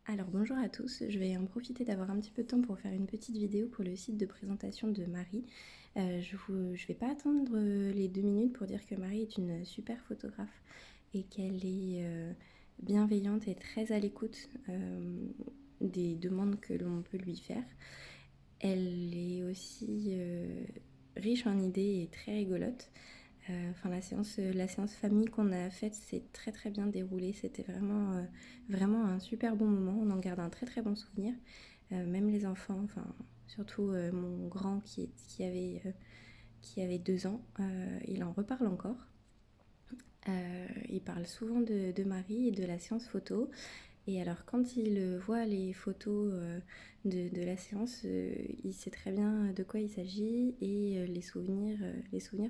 Alors bonjour à tous, je vais en profiter d'avoir un petit peu de temps pour faire une petite vidéo pour le site de présentation de Marie. Je vais pas attendre les 2 minutes pour dire que Marie est une super photographe et qu'elle est bienveillante et très à l'écoute des demandes que l'on peut lui faire. Elle est aussi riche en idées et très rigolote. Enfin, la séance famille qu'on a faite s'est très très bien déroulée. C'était vraiment un super bon moment. On en garde un très très bon souvenir. Même les enfants, enfin, surtout mon grand qui avait 2 ans, il en reparle encore. Il parle souvent de Marie et de la séance photo. Et alors, quand il voit les photos de la séance, il sait très bien de quoi il s'agit et les souvenirs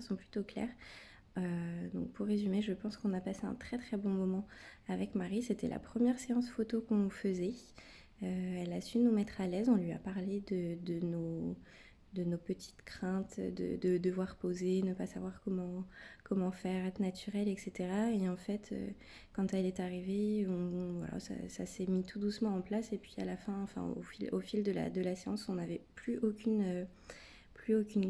sont plutôt clairs. Donc pour résumer, je pense qu'on a passé un très très bon moment avec Marie. C'était la première séance photo qu'on faisait. Elle a su nous mettre à l'aise. On lui a parlé de nos petites craintes, de devoir poser, ne pas savoir comment faire, être naturel, etc. Et en fait, quand elle est arrivée, voilà, ça s'est mis tout doucement en place. Et puis à la fin, enfin au fil de la séance, on n'avait plus aucune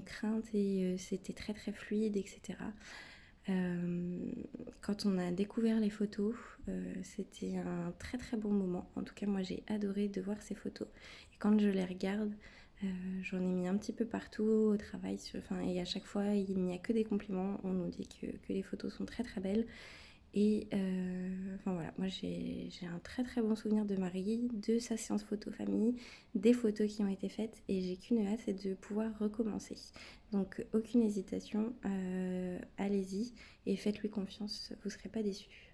crainte et c'était très très fluide, etc. Euh, Quand on a découvert les photos, c'était un très très bon moment. En tout cas, moi j'ai adoré de voir ces photos. Et quand je les regarde, euh, j'en ai mis un petit peu partout au travail. Enfin, et à chaque fois, il n'y a que des compliments. On nous dit que les photos sont très très belles. Et enfin voilà, moi j'ai un très très bon souvenir de Marie, de sa séance photo famille, des photos qui ont été faites et j'ai qu'une hâte, c'est de pouvoir recommencer. Donc aucune hésitation, allez-y et faites-lui confiance, vous ne serez pas déçus.